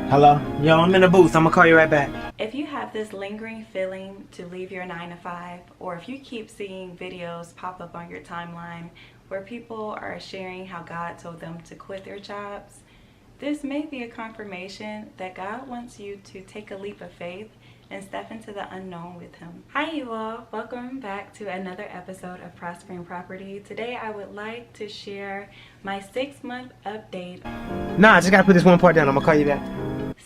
Hello? Yo, I'm in the booth. I'm gonna call you right back. If you have this lingering feeling to leave your 9 to 5, or if you keep seeing videos pop up on your timeline where people are sharing how God told them to quit their jobs, this may be a confirmation that God wants you to take a leap of faith and step into the unknown with him. Hi you all, welcome back to another episode of Prospering Property. Today I would like to share my 6-month update. Nah, I just gotta put this one part down. I'm gonna call you back.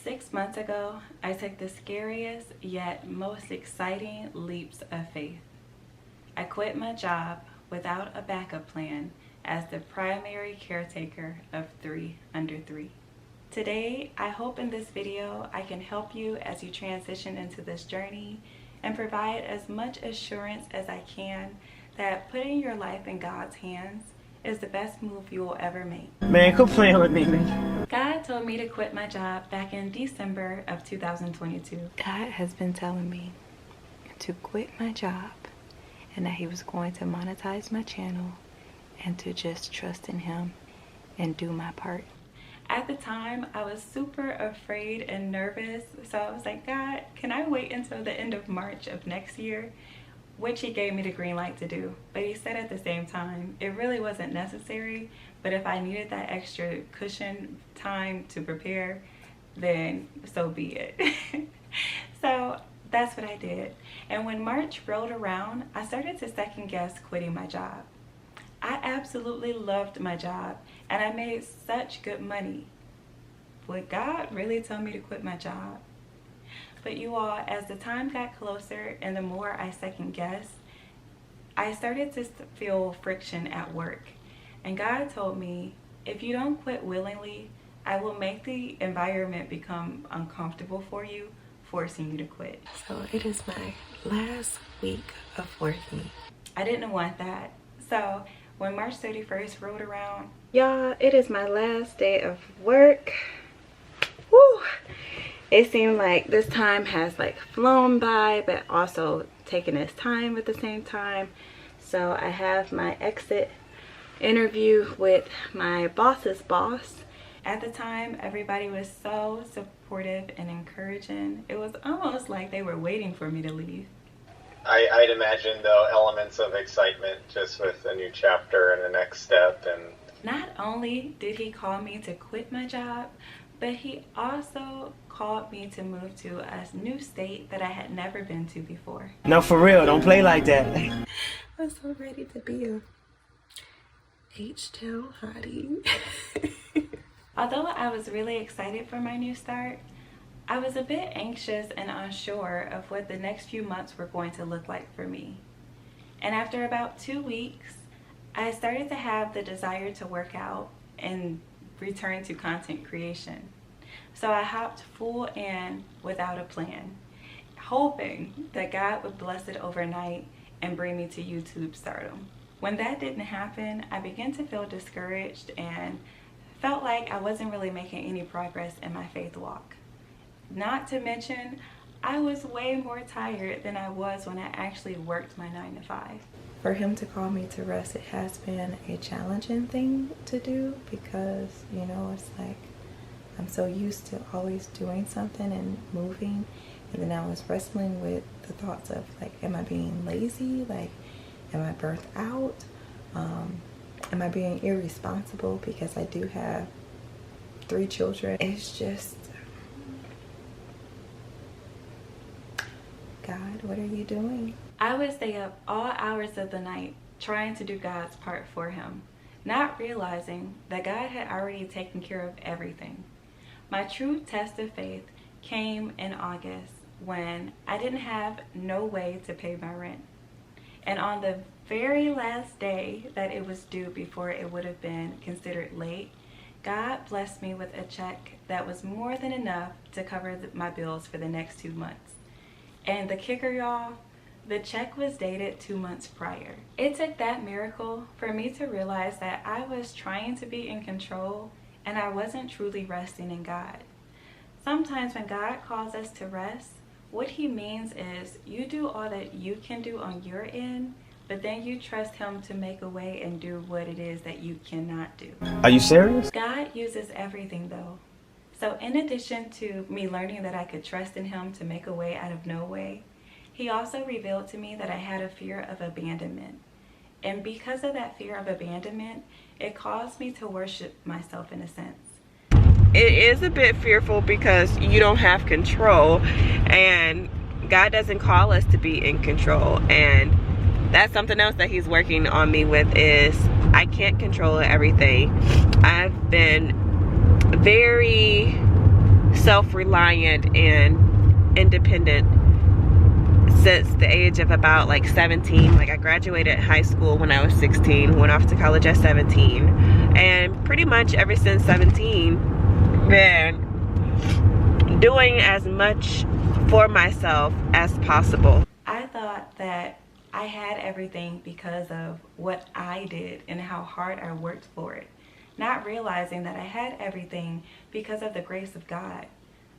6 months ago, I took the scariest yet most exciting leaps of faith. I quit my job without a backup plan as the primary caretaker of 3 under 3. Today, I hope in this video I can help you as you transition into this journey and provide as much assurance as I can that putting your life in God's hands is the best move you will ever make. Man, quit playing with me, man. God told me to quit my job back in December of 2022. God has been telling me to quit my job and that he was going to monetize my channel and to just trust in him and do my part. At the time, I was super afraid and nervous, so I was like, God, can I wait until the end of March of next year? Which he gave me the green light to do. But he said at the same time, it really wasn't necessary, but if I needed that extra cushion time to prepare, then so be it. So that's what I did. And when March rolled around, I started to second guess quitting my job. I absolutely loved my job and I made such good money. Would God really tell me to quit my job? But you all, as the time got closer and the more I second guessed, I started to feel friction at work. And God told me, if you don't quit willingly, I will make the environment become uncomfortable for you, forcing you to quit. So it is my last week of working. I didn't want that. So when March 31st rolled around, y'all, it is my last day of work. Woo! It seemed like this time has like flown by, but also taken its time at the same time. So I have my exit interview with my boss's boss. At the time, everybody was so supportive and encouraging. It was almost like they were waiting for me to leave. I'd imagine, though, elements of excitement just with a new chapter and the next step. And not only did he call me to quit my job, but he also called me to move to a new state that I had never been to before. No, for real, don't play like that. I'm so ready to be a H-Town hottie. Although I was really excited for my new start, I was a bit anxious and unsure of what the next few months were going to look like for me. And after about 2 weeks, I started to have the desire to work out and return to content creation. So I hopped full in without a plan, hoping that God would bless it overnight and bring me to YouTube stardom. When that didn't happen, I began to feel discouraged and felt like I wasn't really making any progress in my faith walk. Not to mention, I was way more tired than I was when I actually worked my 9 to 5. For him to call me to rest, it has been a challenging thing to do because, you know, it's like I'm so used to always doing something and moving, and then I was wrestling with the thoughts of like, am I being lazy? Like, am I burnt out? Am I being irresponsible because I do have 3 children? It's just, God, what are you doing? I would stay up all hours of the night trying to do God's part for him, not realizing that God had already taken care of everything. My true test of faith came in August when I didn't have no way to pay my rent. And on the very last day that it was due before it would have been considered late, God blessed me with a check that was more than enough to cover my bills for the next 2 months. And the kicker, y'all, the check was dated 2 months prior. It took that miracle for me to realize that I was trying to be in control and I wasn't truly resting in God. Sometimes when God calls us to rest, what he means is you do all that you can do on your end, but then you trust him to make a way and do what it is that you cannot do. Are you serious? God uses everything though. So in addition to me learning that I could trust in him to make a way out of no way, he also revealed to me that I had a fear of abandonment. And because of that fear of abandonment, it caused me to worship myself in a sense. It is a bit fearful because you don't have control, and God doesn't call us to be in control. And that's something else that he's working on me with, is I can't control everything. I've been very self-reliant and independent since the age of about like 17. Like I graduated high school when I was 16, went off to college at 17, and pretty much ever since 17 been doing as much for myself as possible. I thought that I had everything because of what I did and how hard I worked for it, not realizing that I had everything because of the grace of God.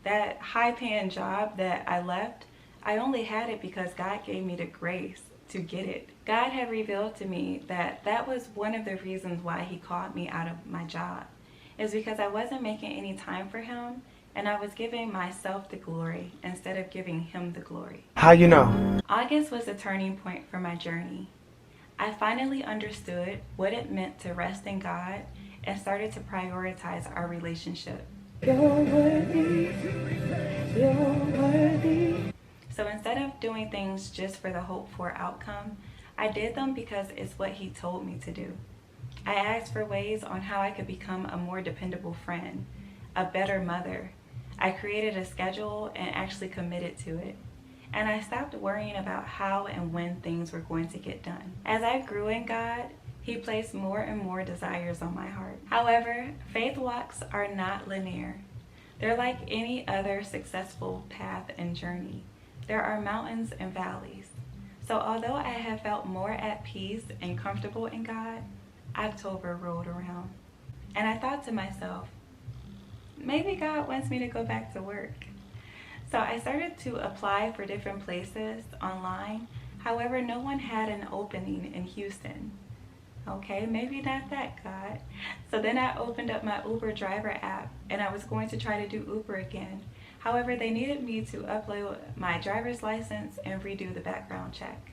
That high-paying job that I left, I only had it because God gave me the grace to get it. God had revealed to me that that was one of the reasons why he called me out of my job, is because I wasn't making any time for him, and I was giving myself the glory instead of giving him the glory. How you know? August was a turning point for my journey. I finally understood what it meant to rest in God and started to prioritize our relationship. You're worthy. You're worthy. So instead of doing things just for the hoped for outcome, I did them because it's what he told me to do. I asked for ways on how I could become a more dependable friend, a better mother. I created a schedule and actually committed to it. And I stopped worrying about how and when things were going to get done. As I grew in God, he placed more and more desires on my heart. However, faith walks are not linear. They're like any other successful path and journey. There are mountains and valleys. So although I have felt more at peace and comfortable in God, October rolled around. And I thought to myself, maybe God wants me to go back to work. So I started to apply for different places online. However, no one had an opening in Houston. Okay, maybe not that, God. So then I opened up my Uber driver app and I was going to try to do Uber again. However, they needed me to upload my driver's license and redo the background check.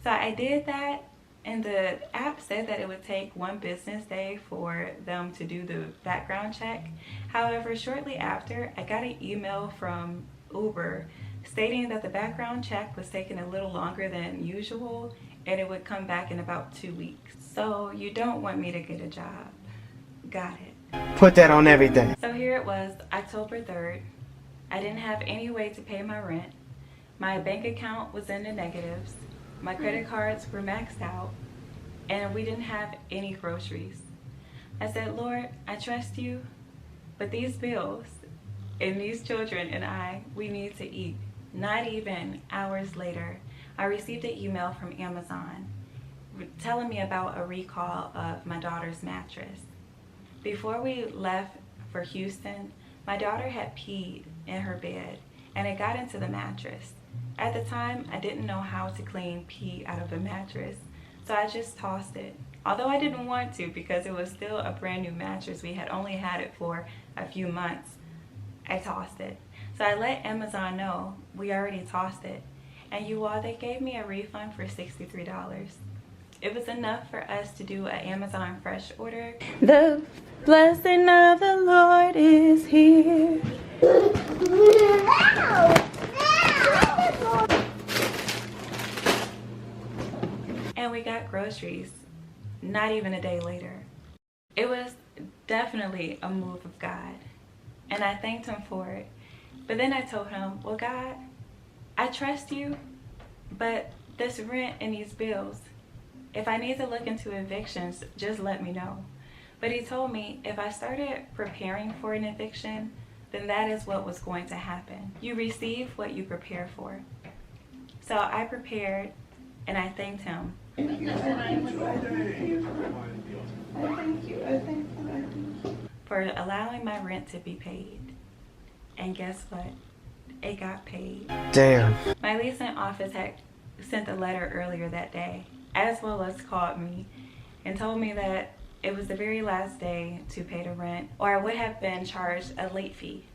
So I did that, and the app said that it would take 1 business day for them to do the background check. However, shortly after, I got an email from Uber stating that the background check was taking a little longer than usual and it would come back in about 2 weeks. So you don't want me to get a job. Got it. Put that on everything. So here it was, October 3rd. I didn't have any way to pay my rent. My bank account was in the negatives. My credit cards were maxed out. And we didn't have any groceries. I said, Lord, I trust you, but these bills and these children and we need to eat. Not even hours later, I received an email from Amazon telling me about a recall of my daughter's mattress. Before we left for Houston, my daughter had peed in her bed and it got into the mattress. At the time, I didn't know how to clean pee out of a mattress, so I just tossed it. Although I didn't want to because it was still a brand new mattress. We had only had it for a few months. I tossed it. So I let Amazon know we already tossed it. And you all, they gave me a refund for $63. It was enough for us to do an Amazon Fresh order. The blessing of the Lord is here. And we got groceries not even a day later. It was definitely a move of God, and I thanked him for it. But then I told him, well, God, I trust you, but this rent and these bills, if I need to look into evictions, just let me know. But he told me if I started preparing for an eviction, then that is what was going to happen. You receive what you prepare for. So I prepared, and I thanked him. I thank you for allowing my rent to be paid. And guess what? It got paid. Damn. My leasing office had sent a letter earlier that day, as well as called me and told me that it was the very last day to pay the rent, or I would have been charged a late fee.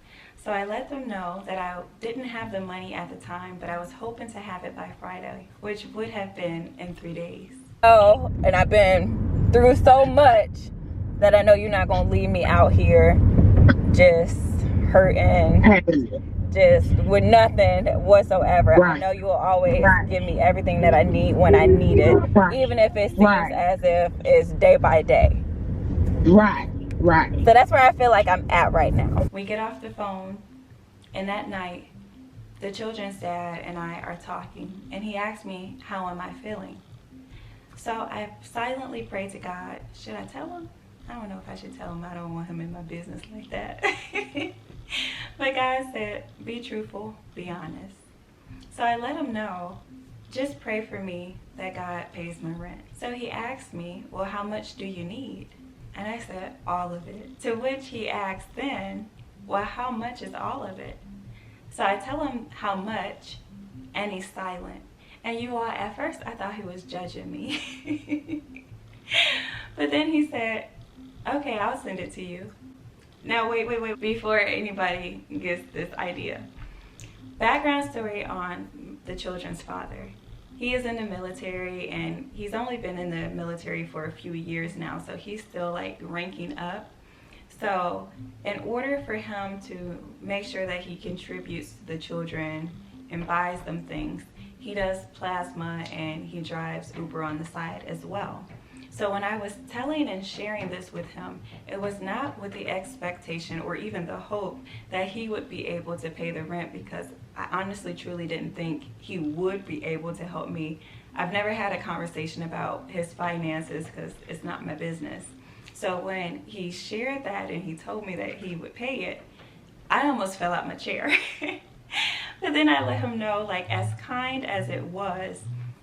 So I let them know that I didn't have the money at the time, but I was hoping to have it by Friday, which would have been in 3 days. Oh, and I've been through so much that I know you're not going to leave me out here just hurting, just with nothing whatsoever. Right. I know you will always give me everything that I need when I need it, even if it seems as if it's day by day. Right. So that's where I feel like I'm at right now. We get off the phone, and that night, the children's dad and I are talking, and he asked me, how am I feeling? So I silently prayed to God. Should I tell him? I don't know if I should tell him. I don't want him in my business like that. But God said, be truthful, be honest. So I let him know, just pray for me that God pays my rent. So he asked me, well, how much do you need? And I said, all of it. To which he asked then, well, how much is all of it? So I tell him how much, and he's silent. And you all, at first, I thought he was judging me. But then he said, okay, I'll send it to you. Now, wait, before anybody gets this idea. Background story on the children's father. He is in the military, and he's only been in the military for a few years now, so he's still like ranking up. So in order for him to make sure that he contributes to the children and buys them things, he does plasma and he drives Uber on the side as well. So when I was telling and sharing this with him, it was not with the expectation or even the hope that he would be able to pay the rent, because I honestly truly didn't think he would be able to help me. I've never had a conversation about his finances because it's not my business. So when he shared that and he told me that he would pay it, I almost fell out my chair. But then I let him know, like, as kind as it was,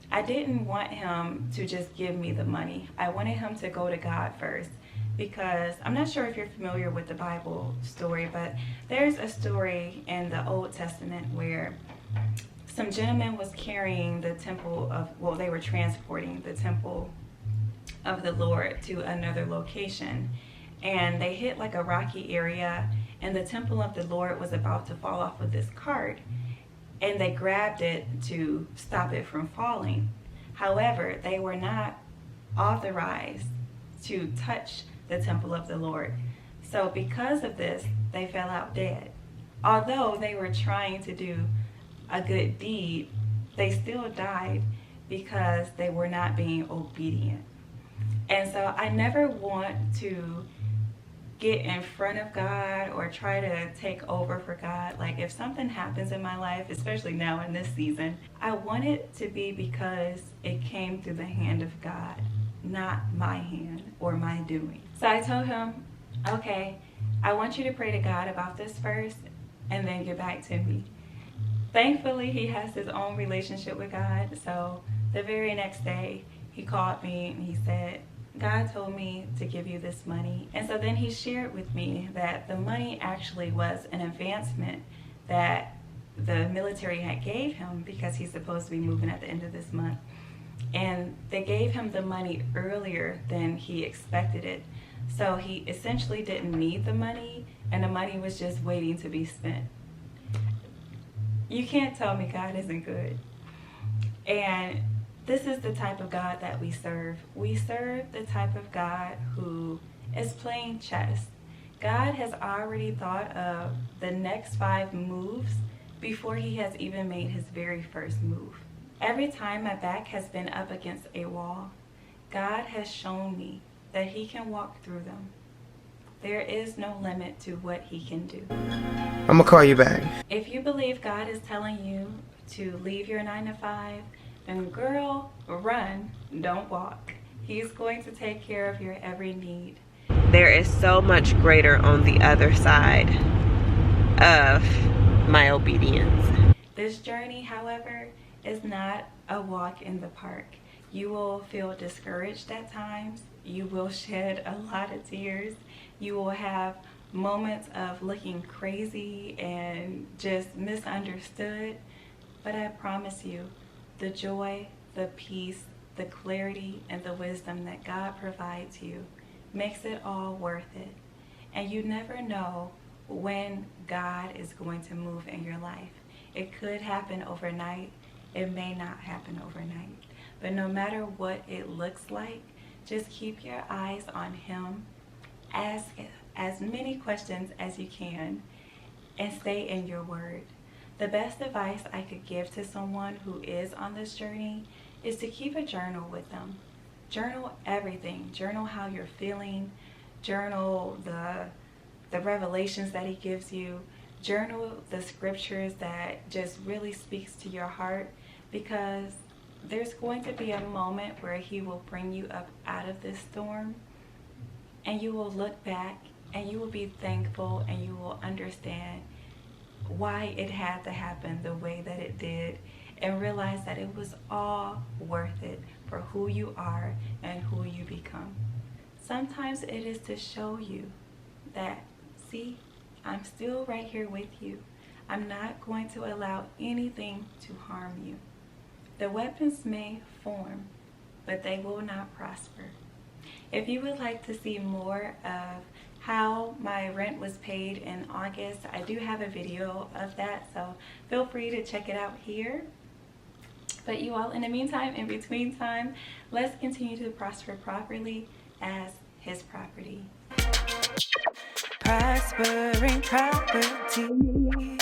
I didn't want him to just give me the money. I wanted him to go to God first, because I'm not sure if you're familiar with the Bible story, but there's a story in the Old Testament where some gentleman was carrying the temple of, well, they were transporting the temple of the Lord to another location, and they hit like a rocky area, and the temple of the Lord was about to fall off of this cart, and they grabbed it to stop it from falling. However, they were not authorized to touch the temple of the Lord. So because of this, they fell out dead. Although they were trying to do a good deed, they still died because they were not being obedient. And so I never want to get in front of God or try to take over for God. Like, if something happens in my life, especially now in this season, I want it to be because it came through the hand of God, not my hand or my doing. So I told him, okay, I want you to pray to God about this first and then get back to me. Thankfully, he has his own relationship with God. So the very next day, he called me and he said, God told me to give you this money. And so then he shared with me that the money actually was an advancement that the military had gave him, because he's supposed to be moving at the end of this month. And they gave him the money earlier than he expected it. So he essentially didn't need the money, and the money was just waiting to be spent. You can't tell me God isn't good. And this is the type of God that we serve. We serve the type of God who is playing chess. God has already thought of the next 5 moves before he has even made his very first move. Every time my back has been up against a wall, God has shown me that he can walk through them. There is no limit to what he can do. I'm gonna call you back. If you believe God is telling you to leave your 9 to 5, then girl, run, don't walk. He's going to take care of your every need. There is so much greater on the other side of my obedience. This journey, however, is not a walk in the park. You will feel discouraged at times. You will shed a lot of tears. You will have moments of looking crazy and just misunderstood. But I promise you, the joy, the peace, the clarity, and the wisdom that God provides you makes it all worth it. And you never know when God is going to move in your life. It could happen overnight. It may not happen overnight. But no matter what it looks like, just keep your eyes on Him. Ask as many questions as you can and stay in your word. The best advice I could give to someone who is on this journey is to keep a journal with them. Journal everything. Journal how you're feeling. Journal the revelations that He gives you. Journal the scriptures that just really speaks to your heart, because there's going to be a moment where He will bring you up out of this storm, and you will look back and you will be thankful, and you will understand why it had to happen the way that it did, and realize that it was all worth it for who you are and who you become. Sometimes it is to show you that, see, I'm still right here with you. I'm not going to allow anything to harm you. The weapons may form, but they will not prosper. If you would like to see more of how my rent was paid in August, I do have a video of that, so feel free to check it out here. But you all, in the meantime, in between time, let's continue to prosper properly as His property. Prospering property.